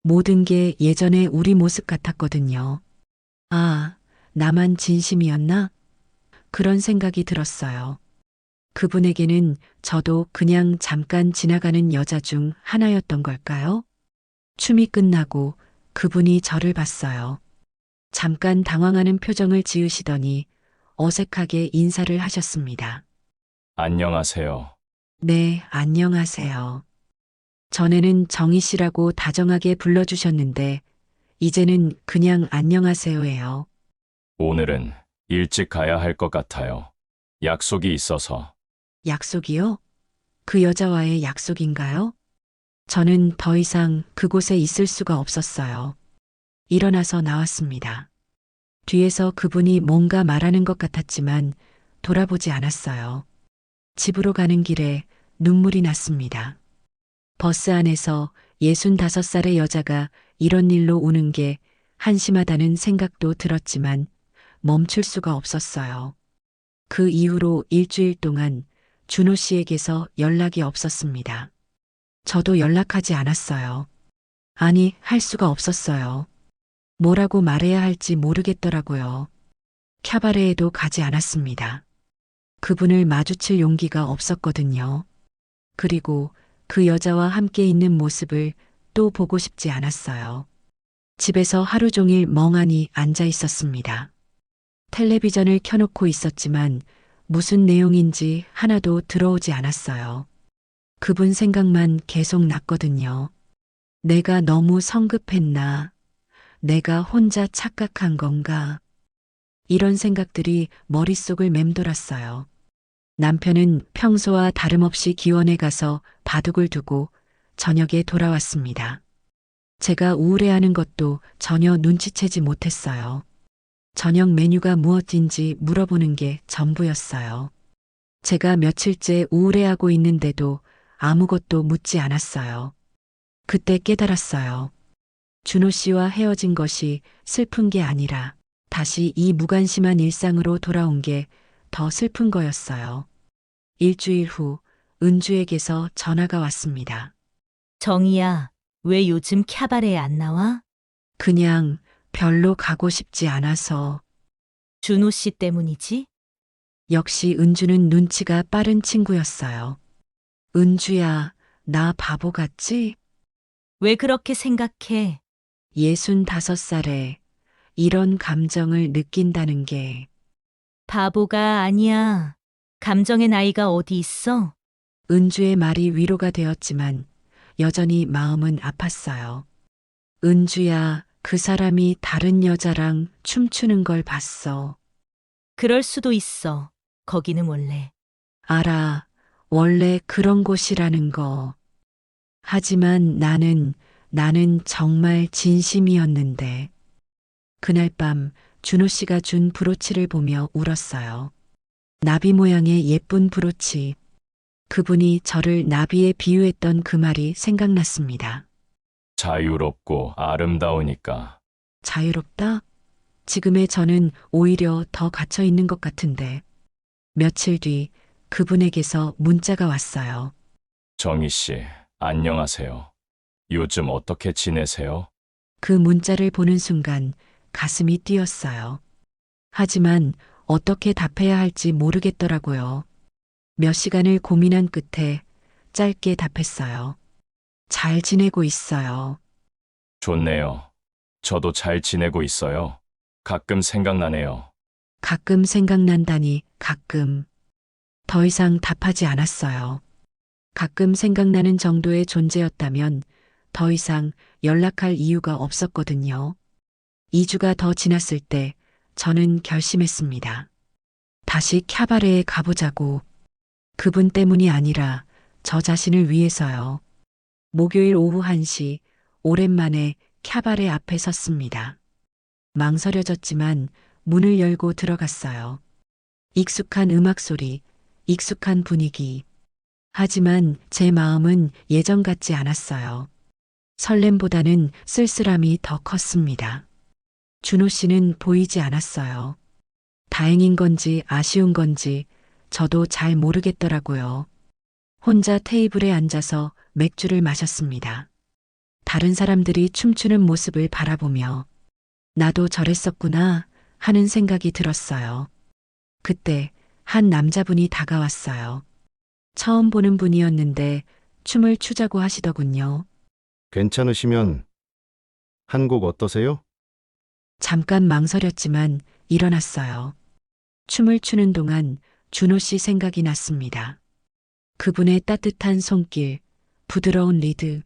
모든 게 예전의 우리 모습 같았거든요. 아, 나만 진심이었나? 그런 생각이 들었어요. 그분에게는 저도 그냥 잠깐 지나가는 여자 중 하나였던 걸까요? 춤이 끝나고 그분이 저를 봤어요. 잠깐 당황하는 표정을 지으시더니 어색하게 인사를 하셨습니다. 안녕하세요. 네, 안녕하세요. 전에는 정희 씨라고 다정하게 불러주셨는데, 이제는 그냥 안녕하세요예요. 오늘은 일찍 가야 할 것 같아요. 약속이 있어서. 약속이요? 그 여자와의 약속인가요? 저는 더 이상 그곳에 있을 수가 없었어요. 일어나서 나왔습니다. 뒤에서 그분이 뭔가 말하는 것 같았지만 돌아보지 않았어요. 집으로 가는 길에 눈물이 났습니다. 버스 안에서 65살의 여자가 이런 일로 우는 게 한심하다는 생각도 들었지만 멈출 수가 없었어요. 그 이후로 일주일 동안 준호 씨에게서 연락이 없었습니다. 저도 연락하지 않았어요. 아니, 할 수가 없었어요. 뭐라고 말해야 할지 모르겠더라고요. 캬바레에도 가지 않았습니다. 그분을 마주칠 용기가 없었거든요. 그리고 그 여자와 함께 있는 모습을 또 보고 싶지 않았어요. 집에서 하루 종일 멍하니 앉아 있었습니다. 텔레비전을 켜놓고 있었지만 무슨 내용인지 하나도 들어오지 않았어요. 그분 생각만 계속 났거든요. 내가 너무 성급했나? 내가 혼자 착각한 건가? 이런 생각들이 머릿속을 맴돌았어요. 남편은 평소와 다름없이 기원에 가서 바둑을 두고 저녁에 돌아왔습니다. 제가 우울해하는 것도 전혀 눈치채지 못했어요. 저녁 메뉴가 무엇인지 물어보는 게 전부였어요. 제가 며칠째 우울해하고 있는데도 아무것도 묻지 않았어요. 그때 깨달았어요. 준호 씨와 헤어진 것이 슬픈 게 아니라 다시 이 무관심한 일상으로 돌아온 게 더 슬픈 거였어요. 일주일 후 은주에게서 전화가 왔습니다. 정희야, 왜 요즘 캬바레에 안 나와? 그냥 별로 가고 싶지 않아서. 준호 씨 때문이지? 역시 은주는 눈치가 빠른 친구였어요. 은주야, 나 바보 같지? 왜 그렇게 생각해? 65살에 이런 감정을 느낀다는 게. 바보가 아니야. 감정의 나이가 어디 있어? 은주의 말이 위로가 되었지만 여전히 마음은 아팠어요. 은주야, 그 사람이 다른 여자랑 춤추는 걸 봤어. 그럴 수도 있어. 거기는 원래. 알아, 원래 그런 곳이라는 거. 하지만 나는 정말 진심이었는데. 그날 밤 준호 씨가 준 브로치를 보며 울었어요. 나비 모양의 예쁜 브로치. 그분이 저를 나비에 비유했던 그 말이 생각났습니다. 자유롭고 아름다우니까. 자유롭다? 지금의 저는 오히려 더 갇혀 있는 것 같은데. 며칠 뒤 그분에게서 문자가 왔어요. 정희 씨, 안녕하세요. 요즘 어떻게 지내세요? 그 문자를 보는 순간 가슴이 뛰었어요. 하지만 어떻게 답해야 할지 모르겠더라고요. 몇 시간을 고민한 끝에 짧게 답했어요. 잘 지내고 있어요. 좋네요. 저도 잘 지내고 있어요. 가끔 생각나네요. 가끔 생각난다니 가끔. 더 이상 답하지 않았어요. 가끔 생각나는 정도의 존재였다면 더 이상 연락할 이유가 없었거든요. 2주가 더 지났을 때 저는 결심했습니다. 다시 캬바레에 가보자고. 그분 때문이 아니라 저 자신을 위해서요. 목요일 오후 1시 오랜만에 캬바레 앞에 섰습니다. 망설여졌지만 문을 열고 들어갔어요. 익숙한 음악 소리, 익숙한 분위기. 하지만 제 마음은 예전 같지 않았어요. 설렘보다는 쓸쓸함이 더 컸습니다. 준호 씨는 보이지 않았어요. 다행인 건지 아쉬운 건지 저도 잘 모르겠더라고요. 혼자 테이블에 앉아서 맥주를 마셨습니다. 다른 사람들이 춤추는 모습을 바라보며 나도 저랬었구나 하는 생각이 들었어요. 그때 한 남자분이 다가왔어요. 처음 보는 분이었는데 춤을 추자고 하시더군요. 괜찮으시면 한 곡 어떠세요? 잠깐 망설였지만 일어났어요. 춤을 추는 동안 준호 씨 생각이 났습니다. 그분의 따뜻한 손길, 부드러운 리드.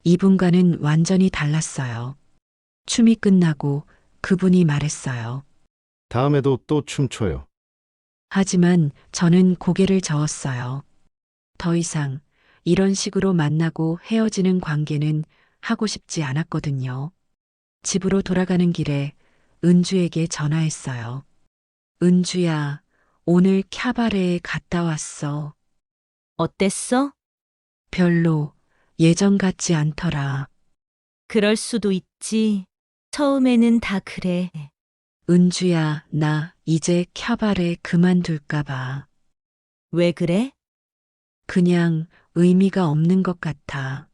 이분과는 완전히 달랐어요. 춤이 끝나고 그분이 말했어요. 다음에도 또 춤춰요. 하지만 저는 고개를 저었어요. 더 이상 이런 식으로 만나고 헤어지는 관계는 하고 싶지 않았거든요. 집으로 돌아가는 길에 은주에게 전화했어요. 은주야, 오늘 캬바레에 갔다 왔어. 어땠어? 별로 예전 같지 않더라. 그럴 수도 있지. 처음에는 다 그래. 은주야, 나 이제 캬바레 그만둘까봐. 왜 그래? 그냥 의미가 없는 것 같아.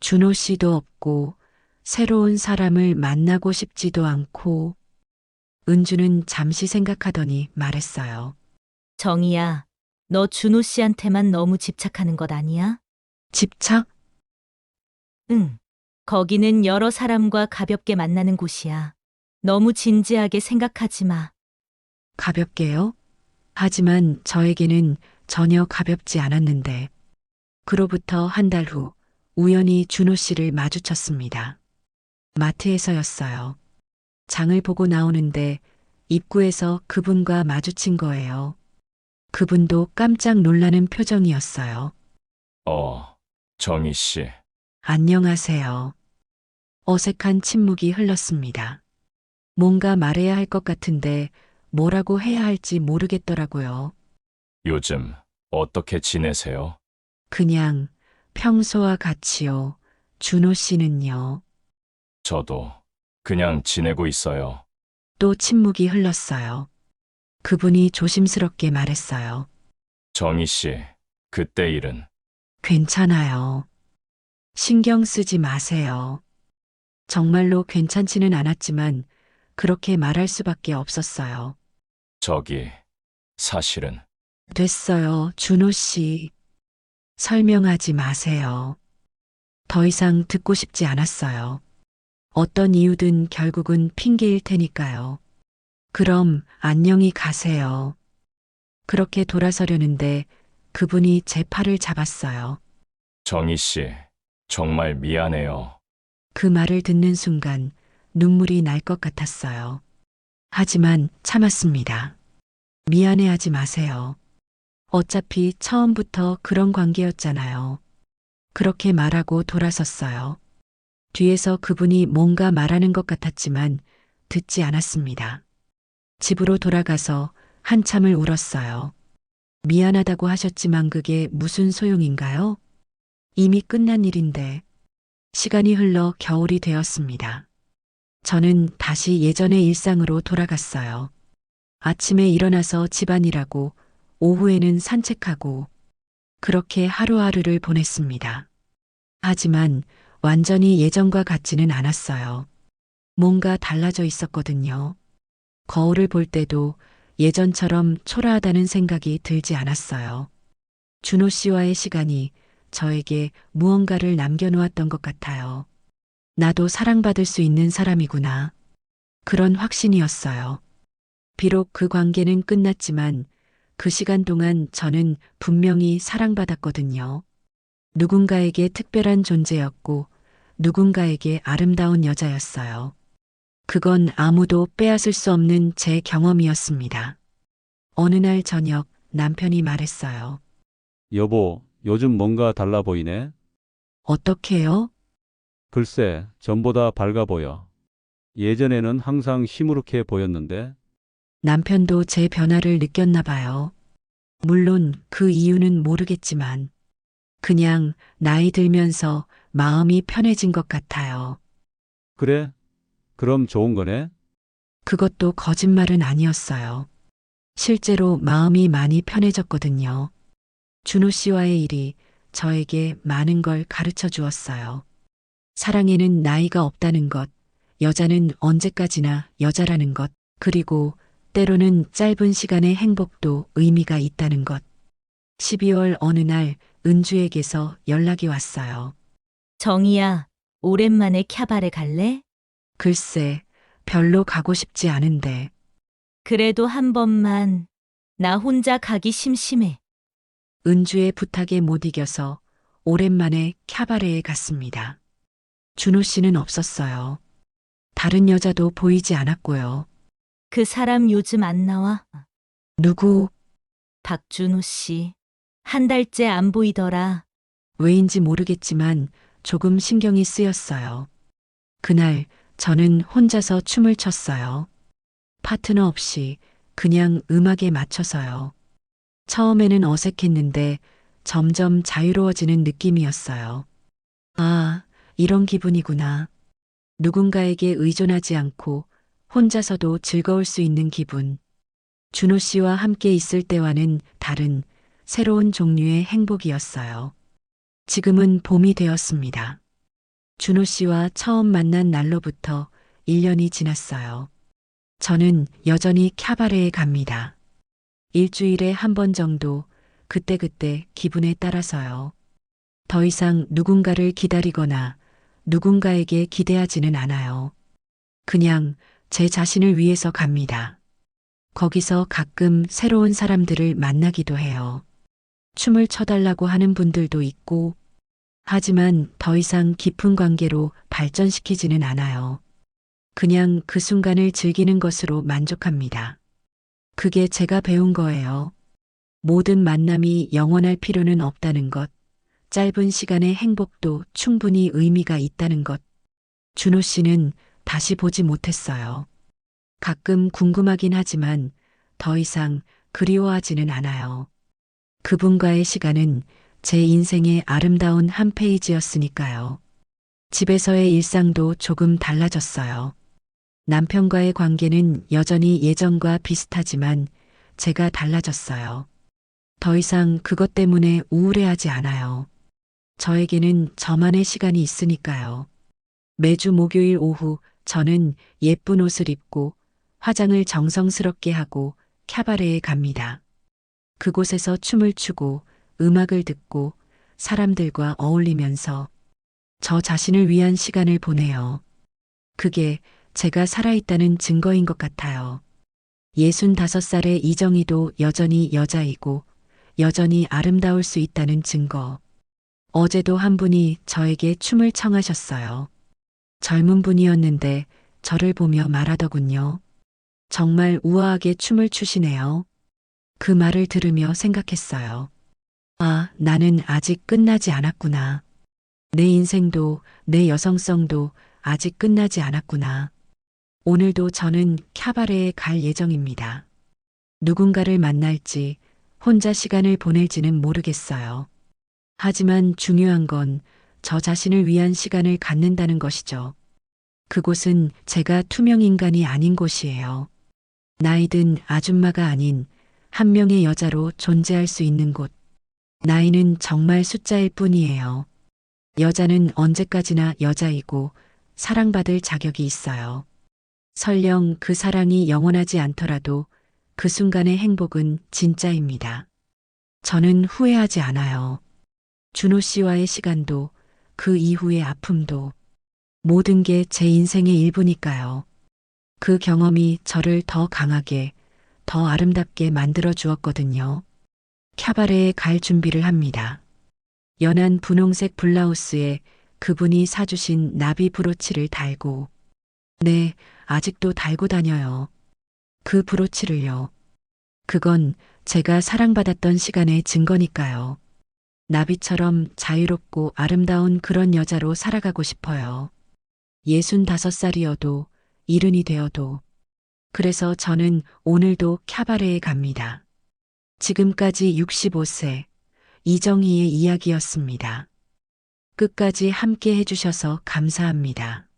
준호 씨도 없고, 새로운 사람을 만나고 싶지도 않고, 은주는 잠시 생각하더니 말했어요. 정이야, 너 준호 씨한테만 너무 집착하는 것 아니야? 집착? 응. 거기는 여러 사람과 가볍게 만나는 곳이야. 너무 진지하게 생각하지 마. 가볍게요? 하지만 저에게는 전혀 가볍지 않았는데, 그로부터 한 달 후 우연히 준호 씨를 마주쳤습니다. 마트에서였어요. 장을 보고 나오는데 입구에서 그분과 마주친 거예요. 그분도 깜짝 놀라는 표정이었어요. 정희 씨. 안녕하세요. 어색한 침묵이 흘렀습니다. 뭔가 말해야 할 것 같은데 뭐라고 해야 할지 모르겠더라고요. 요즘 어떻게 지내세요? 그냥 평소와 같이요. 준호 씨는요. 저도 그냥 지내고 있어요. 또 침묵이 흘렀어요. 그분이 조심스럽게 말했어요. 정희 씨, 그때 일은 괜찮아요. 신경 쓰지 마세요. 정말로 괜찮지는 않았지만 그렇게 말할 수밖에 없었어요. 저기, 사실은 됐어요, 준호 씨. 설명하지 마세요. 더 이상 듣고 싶지 않았어요. 어떤 이유든 결국은 핑계일 테니까요. 그럼 안녕히 가세요. 그렇게 돌아서려는데 그분이 제 팔을 잡았어요. 정희 씨, 정말 미안해요. 그 말을 듣는 순간 눈물이 날 것 같았어요. 하지만 참았습니다. 미안해하지 마세요. 어차피 처음부터 그런 관계였잖아요. 그렇게 말하고 돌아섰어요. 뒤에서 그분이 뭔가 말하는 것 같았지만 듣지 않았습니다. 집으로 돌아가서 한참을 울었어요. 미안하다고 하셨지만 그게 무슨 소용인가요? 이미 끝난 일인데. 시간이 흘러 겨울이 되었습니다. 저는 다시 예전의 일상으로 돌아갔어요. 아침에 일어나서 집안일하고 오후에는 산책하고 그렇게 하루하루를 보냈습니다. 하지만 완전히 예전과 같지는 않았어요. 뭔가 달라져 있었거든요. 거울을 볼 때도 예전처럼 초라하다는 생각이 들지 않았어요. 준호 씨와의 시간이 저에게 무언가를 남겨놓았던 것 같아요. 나도 사랑받을 수 있는 사람이구나. 그런 확신이었어요. 비록 그 관계는 끝났지만 그 시간 동안 저는 분명히 사랑받았거든요. 누군가에게 특별한 존재였고 누군가에게 아름다운 여자였어요. 그건 아무도 빼앗을 수 없는 제 경험이었습니다. 어느 날 저녁 남편이 말했어요. 여보, 요즘 뭔가 달라 보이네? 어떻게요? 글쎄, 전보다 밝아 보여. 예전에는 항상 시무룩해 보였는데, 남편도 제 변화를 느꼈나 봐요. 물론 그 이유는 모르겠지만 그냥 나이 들면서 마음이 편해진 것 같아요. 그래? 그럼 좋은 거네? 그것도 거짓말은 아니었어요. 실제로 마음이 많이 편해졌거든요. 준호 씨와의 일이 저에게 많은 걸 가르쳐 주었어요. 사랑에는 나이가 없다는 것, 여자는 언제까지나 여자라는 것, 그리고 때로는 짧은 시간의 행복도 의미가 있다는 것. 12월 어느 날 은주에게서 연락이 왔어요. 정희야, 오랜만에 캬바레 갈래? 글쎄, 별로 가고 싶지 않은데. 그래도 한 번만. 나 혼자 가기 심심해. 은주의 부탁에 못 이겨서 오랜만에 캬바레에 갔습니다. 준호 씨는 없었어요. 다른 여자도 보이지 않았고요. 그 사람 요즘 안 나와? 누구, 박준호 씨. 한 달째 안 보이더라. 왜인지 모르겠지만 조금 신경이 쓰였어요. 그날 저는 혼자서 춤을 췄어요. 파트너 없이 그냥 음악에 맞춰서요. 처음에는 어색했는데 점점 자유로워지는 느낌이었어요. 아, 이런 기분이구나. 누군가에게 의존하지 않고 혼자서도 즐거울 수 있는 기분. 준호 씨와 함께 있을 때와는 다른 새로운 종류의 행복이었어요. 지금은 봄이 되었습니다. 준호 씨와 처음 만난 날로부터 1년이 지났어요. 저는 여전히 캬바레에 갑니다. 일주일에 한 번 정도 그때그때 기분에 따라서요. 더 이상 누군가를 기다리거나 누군가에게 기대하지는 않아요. 그냥 제 자신을 위해서 갑니다. 거기서 가끔 새로운 사람들을 만나기도 해요. 춤을 춰달라고 하는 분들도 있고, 하지만 더 이상 깊은 관계로 발전시키지는 않아요. 그냥 그 순간을 즐기는 것으로 만족합니다. 그게 제가 배운 거예요. 모든 만남이 영원할 필요는 없다는 것, 짧은 시간의 행복도 충분히 의미가 있다는 것. 준호 씨는 다시 보지 못했어요. 가끔 궁금하긴 하지만 더 이상 그리워하지는 않아요. 그분과의 시간은 제 인생의 아름다운 한 페이지였으니까요. 집에서의 일상도 조금 달라졌어요. 남편과의 관계는 여전히 예전과 비슷하지만 제가 달라졌어요. 더 이상 그것 때문에 우울해하지 않아요. 저에게는 저만의 시간이 있으니까요. 매주 목요일 오후 저는 예쁜 옷을 입고 화장을 정성스럽게 하고 캬바레에 갑니다. 그곳에서 춤을 추고 음악을 듣고 사람들과 어울리면서 저 자신을 위한 시간을 보내요. 그게 제가 살아있다는 증거인 것 같아요. 65살의 이정희도 여전히 여자이고 여전히 아름다울 수 있다는 증거. 어제도 한 분이 저에게 춤을 청하셨어요. 젊은 분이었는데 저를 보며 말하더군요. 정말 우아하게 춤을 추시네요. 그 말을 들으며 생각했어요. 아, 나는 아직 끝나지 않았구나. 내 인생도 내 여성성도 아직 끝나지 않았구나. 오늘도 저는 캬바레에 갈 예정입니다. 누군가를 만날지 혼자 시간을 보낼지는 모르겠어요. 하지만 중요한 건 저 자신을 위한 시간을 갖는다는 것이죠. 그곳은 제가 투명 인간이 아닌 곳이에요. 나이든 아줌마가 아닌 한 명의 여자로 존재할 수 있는 곳. 나이는 정말 숫자일 뿐이에요. 여자는 언제까지나 여자이고 사랑받을 자격이 있어요. 설령 그 사랑이 영원하지 않더라도 그 순간의 행복은 진짜입니다. 저는 후회하지 않아요. 준호 씨와의 시간도 그 이후의 아픔도 모든 게 제 인생의 일부니까요. 그 경험이 저를 더 강하게, 더 아름답게 만들어 주었거든요. 캬바레에 갈 준비를 합니다. 연한 분홍색 블라우스에 그분이 사주신 나비 브로치를 달고, 네, 아직도 달고 다녀요. 그 브로치를요. 그건 제가 사랑받았던 시간의 증거니까요. 나비처럼 자유롭고 아름다운 그런 여자로 살아가고 싶어요. 65살이어도, 70이 되어도. 그래서 저는 오늘도 캬바레에 갑니다. 지금까지 65세, 이정희의 이야기였습니다. 끝까지 함께 해주셔서 감사합니다.